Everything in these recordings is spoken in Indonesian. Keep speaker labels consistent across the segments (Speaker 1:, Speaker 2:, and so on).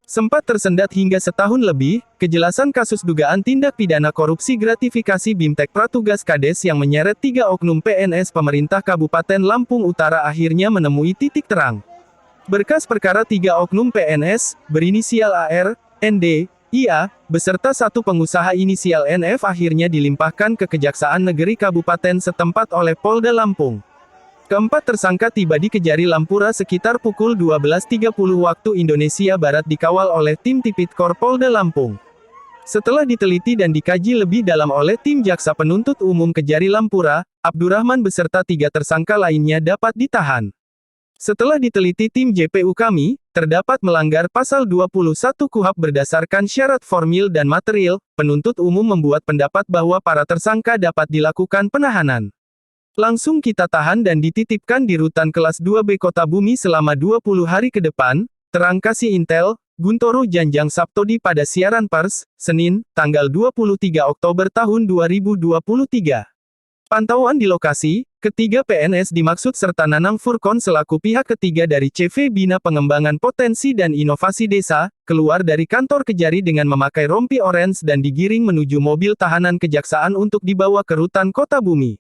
Speaker 1: Sempat tersendat hingga setahun lebih, kejelasan kasus dugaan tindak pidana korupsi gratifikasi BIMTEK Pratugas Kades yang menyeret 3 oknum PNS pemerintah Kabupaten Lampung Utara akhirnya menemui titik terang. Berkas perkara 3 oknum PNS, berinisial AR, ND, IA, beserta 1 pengusaha inisial NF akhirnya dilimpahkan ke Kejaksaan Negeri Kabupaten setempat oleh Polda Lampung. Keempat tersangka tiba di Kejari Lampura sekitar pukul 12.30 waktu Indonesia Barat dikawal oleh tim Tipikor Polda Lampung. Setelah diteliti dan dikaji lebih dalam oleh tim Jaksa Penuntut Umum Kejari Lampura, Abdurrahman beserta 3 tersangka lainnya dapat ditahan. Setelah diteliti tim JPU kami, terdapat melanggar pasal 21 KUHP berdasarkan syarat formil dan material, penuntut umum membuat pendapat bahwa para tersangka dapat dilakukan penahanan. Langsung kita tahan dan dititipkan di Rutan Kelas 2B Kota Bumi selama 20 hari ke depan, terang kasih Intel, Guntoro Janjang Saptodi pada siaran pers, Senin, tanggal 23 Oktober tahun 2023. Pantauan di lokasi, ketiga PNS dimaksud serta Nanang Furkon selaku pihak ketiga dari CV Bina Pengembangan Potensi dan Inovasi Desa, keluar dari kantor Kejari dengan memakai rompi orange dan digiring menuju mobil tahanan kejaksaan untuk dibawa ke Rutan Kota Bumi.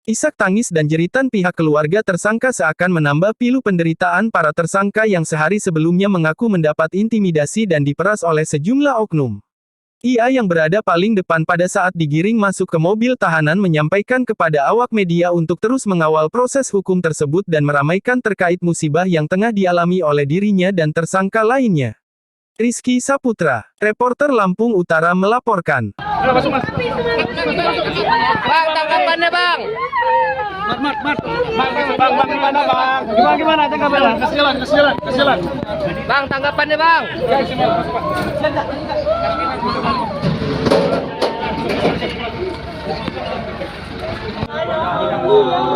Speaker 1: Isak tangis dan jeritan pihak keluarga tersangka seakan menambah pilu penderitaan para tersangka yang sehari sebelumnya mengaku mendapat intimidasi dan diperas oleh sejumlah oknum. Ia yang berada paling depan pada saat digiring masuk ke mobil tahanan menyampaikan kepada awak media untuk terus mengawal proses hukum tersebut dan meramaikan terkait musibah yang tengah dialami oleh dirinya dan tersangka lainnya. Rizky Saputra, reporter Lampung Utara melaporkan.
Speaker 2: Bang, tanggapannya bang.
Speaker 3: Gimana tanggapannya? Kasih jalan.
Speaker 2: Bang, tanggapannya bang.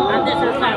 Speaker 3: Nanti selesai.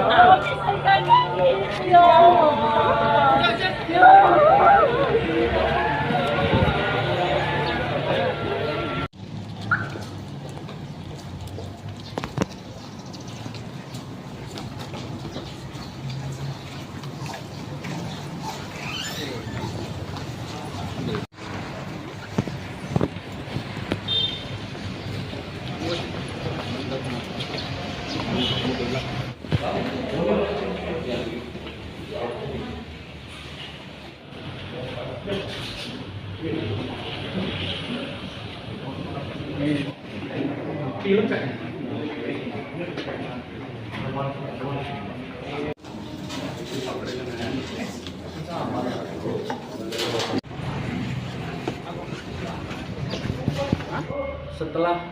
Speaker 4: Setelah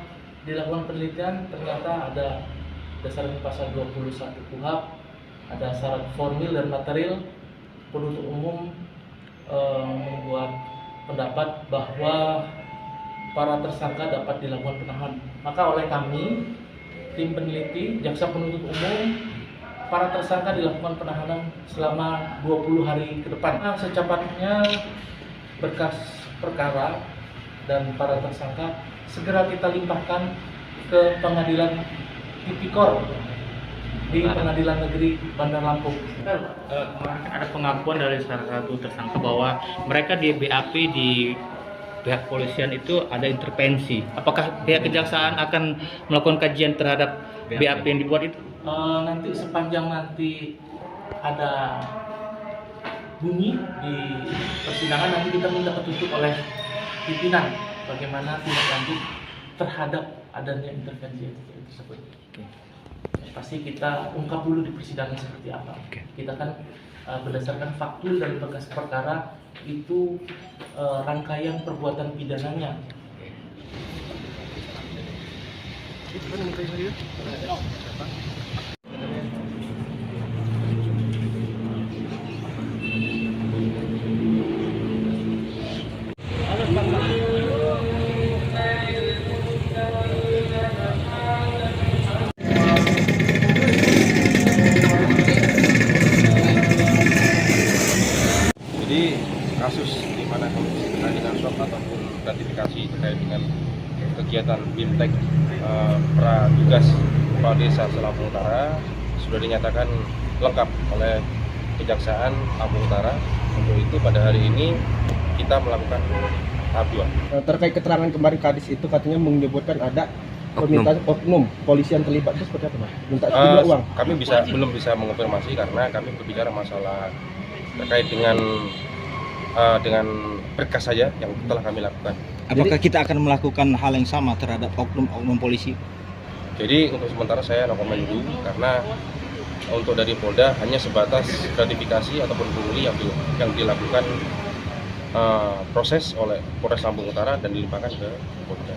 Speaker 4: dilakukan penelitian, ternyata ada berdasarkan pasal 21 KUHP, ada syarat formil dan material. Penuntut umum membuat pendapat bahwa para tersangka dapat dilakukan penahanan. Maka oleh kami, tim peneliti, jaksa penuntut umum, para tersangka dilakukan penahanan selama 20 hari ke depan. Secepatnya berkas perkara dan para tersangka segera kita limpahkan ke pengadilan Tipikor di Pengadilan Negeri Bandar Lampung.
Speaker 5: Ada pengakuan dari salah satu tersangka bahwa mereka di BAP di pihak polisian itu ada intervensi. Apakah pihak kejaksaan akan melakukan kajian terhadap BAP yang dibuat itu?
Speaker 4: Nanti sepanjang nanti ada bunyi di persidangan, nanti kita minta petunjuk oleh pimpinan bagaimana tindak lanjut terhadap adanya intervensi tersebut. Pasti kita ungkap dulu di persidangan seperti apa. Kita kan berdasarkan faktur dari berkas perkara itu rangkaian perbuatan pidananya.
Speaker 6: Jadi kasus di mana korupsi terkait dengan suap ataupun gratifikasi terkait dengan kegiatan BIMTEK Pratugas Kepala Desa Lampung Utara sudah dinyatakan lengkap oleh Kejaksaan Lampung Utara. Untuk itu pada hari ini kita kita melakukan tahap 2.
Speaker 7: Terkait keterangan kemarin Kadis itu katanya menyebutkan ada permintaan oknum polisi yang terlibat, itu seperti apa, Pak? Minta sejumlah uang.
Speaker 6: Kami belum bisa mengonfirmasi karena kami berbicara masalah terkait dengan berkas saja yang telah kami lakukan.
Speaker 8: Apakah kita akan melakukan hal yang sama terhadap oknum polisi?
Speaker 6: Jadi untuk sementara saya no comment dulu karena untuk dari Polda hanya sebatas gratifikasi ataupun pungli yang dilakukan proses oleh Polres Lampung Utara dan dilimpahkan ke Polda.